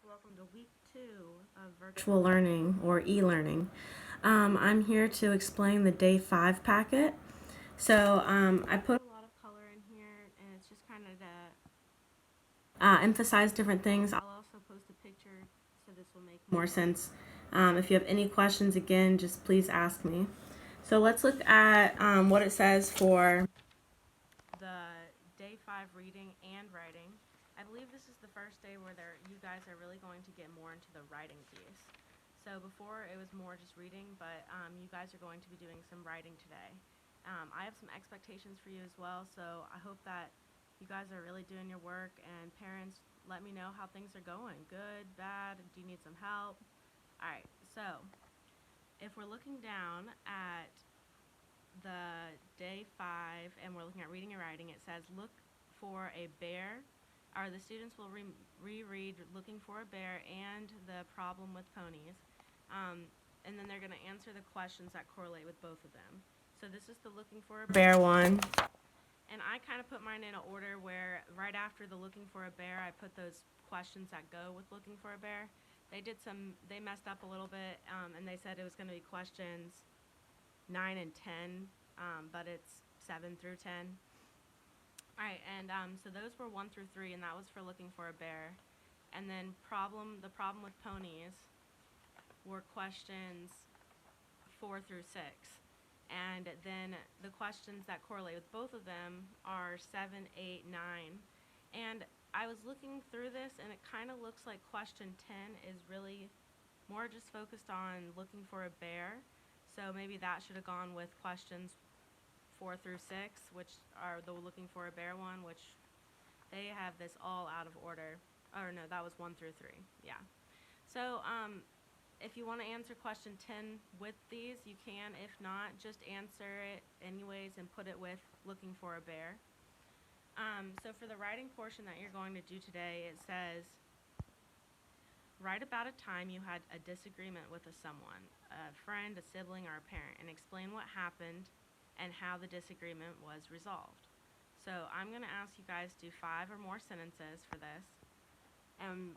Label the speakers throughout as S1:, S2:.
S1: Welcome to week 2 of virtual learning or e-learning. I'm here to explain the day 5 packet. I put a lot of color in here and it's just kind of to emphasize different things. I'll also post a picture so this will make more sense. If you have any questions, again, just please ask me. So let's look at what it says for the day 5 reading and writing. I believe this is the first day where you guys are really going to get more into the writing piece. So before it was more just reading, but you guys are going to be doing some writing today. I have some expectations for you as well, so I hope that you guys are really doing your work, and parents, let me know how things are going. Good, bad, do you need some help? Alright, so if we're looking down at the day 5 and we're looking at reading and writing, it says look for a bear, or the students will reread looking for a bear and the problem with ponies. And then they're going to answer the questions that correlate with both of them. So this is the looking for a bear one. And I kind of put mine in an order where right after the looking for a bear, I put those questions that go with looking for a bear. They messed up a little bit, and they said it was going to be questions 9 and 10, but it's 7 through 10. All right, and so those were 1 through 3, and that was for looking for a bear. And then the problem with ponies were questions 4 through 6. And then the questions that correlate with both of them are 7, 8, 9. And I was looking through this, and it kind of looks like question 10 is really more just focused on looking for a bear. So maybe that should have gone with questions 4 through 6, which are the looking for a bear one, which they have this all out of order. Or no, that was 1 through 3. Yeah. So if you want to answer question 10 with these, you can. If not, just answer it anyways and put it with looking for a bear. So for the writing portion that you're going to do today, it says, write about a time you had a disagreement with someone, a friend, a sibling, or a parent, and explain what happened and how the disagreement was resolved. So I'm going to ask you guys to do 5 or more sentences for this. And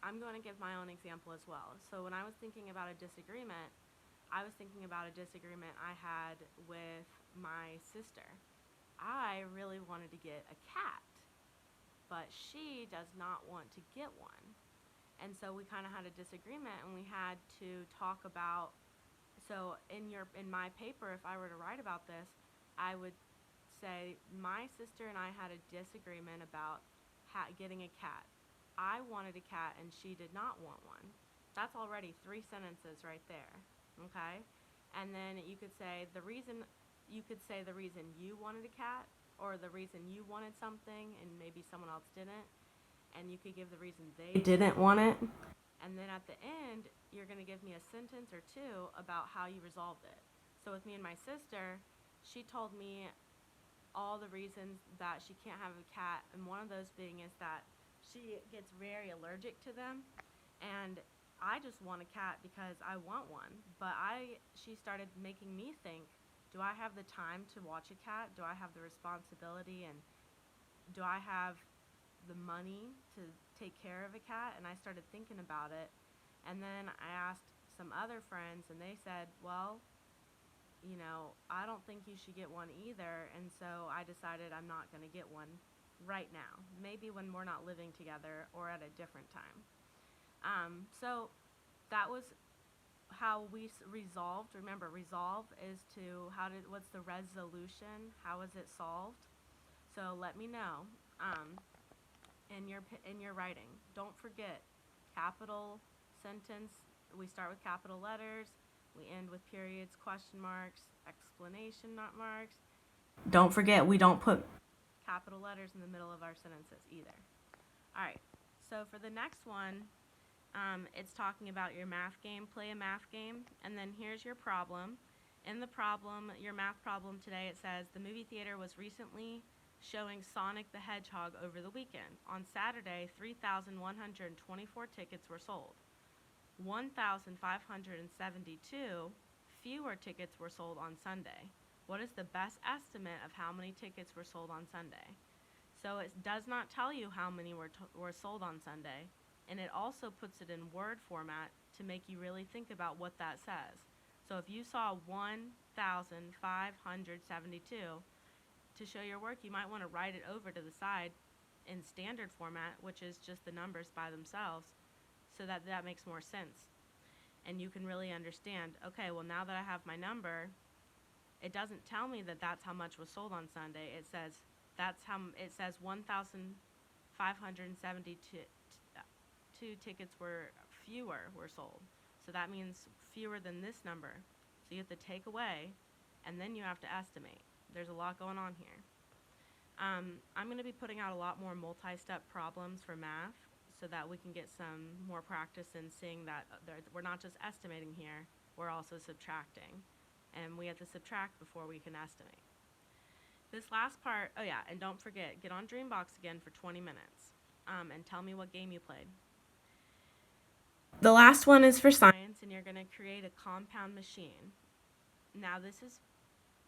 S1: I'm going to give my own example as well. So when I was thinking about a disagreement, I was thinking about a disagreement I had with my sister. I really wanted to get a cat, but she does not want to get one. And so we kind of had a disagreement, and we had to talk about. So in my paper, if I were to write about this, I would say my sister and I had a disagreement about getting a cat. I wanted a cat and she did not want one. That's already 3 sentences right there. Okay? And then you could say the reason you wanted a cat, or the reason you wanted something and maybe someone else didn't, and you could give the reason they didn't want it. And then at the end, you're going to give me a sentence or two about how you resolved it. So with me and my sister, she told me all the reasons that she can't have a cat, and one of those being is that she gets very allergic to them, and I just want a cat because I want one. But she started making me think, do I have the time to watch a cat? Do I have the responsibility, and do I have the money to take care of a cat? And I started thinking about it, and then I asked some other friends, and they said, well, I don't think you should get one either. And so I decided I'm not going to get one right now. Maybe when we're not living together or at a different time. So that was how we resolved. Remember, resolve is what's the resolution? How is it solved? So let me know in your writing. Don't forget capital sentence. We start with capital letters. We end with periods, question marks, explanation not marks. Don't forget, we don't put capital letters in the middle of our sentences either. All right. So for the next one, it's talking about your math game. Play a math game, and then here's your problem. In the problem, your math problem today, it says the movie theater was recently showing Sonic the Hedgehog over the weekend. On Saturday, 3,124 tickets were sold. 1,572 fewer tickets were sold on Sunday. What is the best estimate of how many tickets were sold on Sunday? So it does not tell you how many were sold on Sunday. And it also puts it in Word format to make you really think about what that says. So if you saw 1,572, to show your work, you might want to write it over to the side in standard format, which is just the numbers by themselves, so that that makes more sense. And you can really understand, okay, well, now that I have my number, it doesn't tell me that that's how much was sold on Sunday. It says 1,572 tickets were sold. So that means fewer than this number. So you have to take away, and then you have to estimate. There's a lot going on here. I'm going to be putting out a lot more multi-step problems for math so that we can get some more practice in seeing that we're not just estimating here, we're also subtracting. And we have to subtract before we can estimate. This last part, oh yeah, and don't forget, get on Dreambox again for 20 minutes and tell me what game you played. The last one is for science, and you're going to create a compound machine. Now this is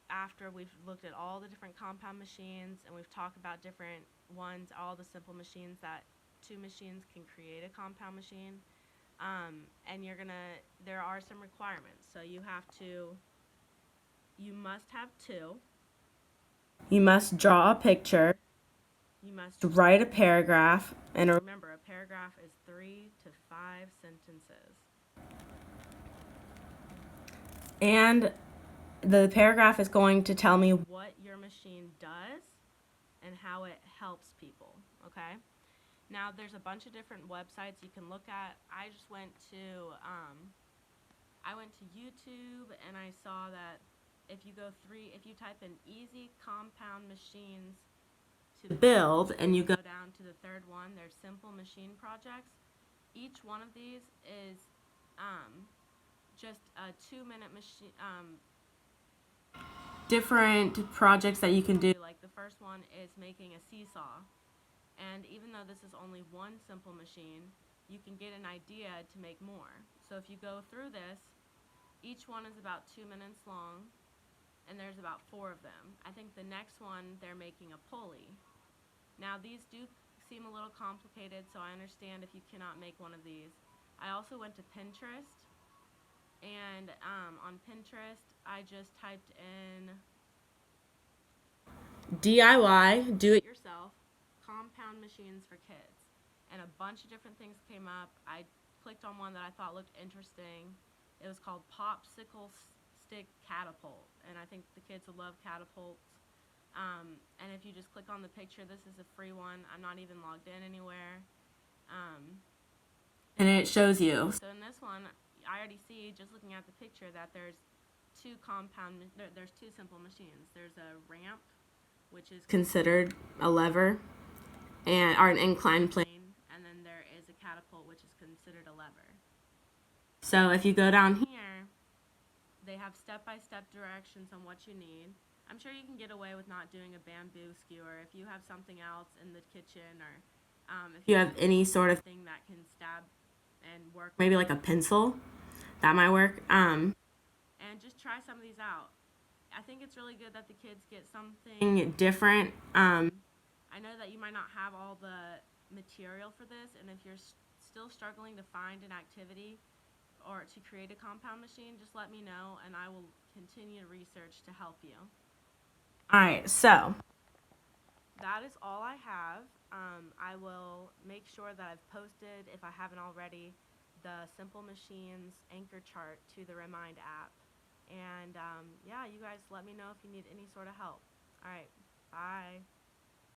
S1: after we've looked at all the different compound machines and we've talked about different ones, all the simple machines that two machines can create a compound machine. And there are some requirements. So you must have two. You must draw a picture. You must write a paragraph. And remember, a paragraph is 3 to 5 sentences. And the paragraph is going to tell me what your machine does and how it helps people, okay? Now, there's a bunch of different websites you can look at. I went to YouTube, and I saw that if you type in easy compound machines to build, and you go down to the third one, there's simple machine projects. Each one of these is just a 2-minute machine. Different projects that you can do. Like the first one is making a seesaw. And even though this is only one simple machine, you can get an idea to make more. So if you go through this, each one is about 2 minutes long, and there's about 4 of them. I think the next one, they're making a pulley. Now these do seem a little complicated, so I understand if you cannot make one of these. I also went to Pinterest, and on Pinterest, I just typed in DIY, do it yourself, compound machines for kids. And a bunch of different things came up. I clicked on one that I thought looked interesting. It was called Popsicle Stick Catapult. And I think the kids would love catapults. And if you just click on the picture, this is a free one. I'm not even logged in anywhere. And it shows you. So in this one, I already see, just looking at the picture, that there's two simple machines. There's a ramp, which is considered a lever, or an inclined plane, and then there is a catapult, which is considered a lever. So if you go down here, they have step-by-step directions on what you need. I'm sure you can get away with not doing a bamboo skewer if you have something else in the kitchen, or if you have any sort of thing that can stab and work, maybe like a pencil, that might work. And just try some of these out. I think it's really good that the kids get something different. I know that you might not have all the material for this, and if you're still struggling to find an activity or to create a compound machine, just let me know, and I will continue to research to help you. All right, so that is all I have. I will make sure that I've posted, if I haven't already, the Simple Machines anchor chart to the Remind app. And yeah, you guys let me know if you need any sort of help. All right, bye.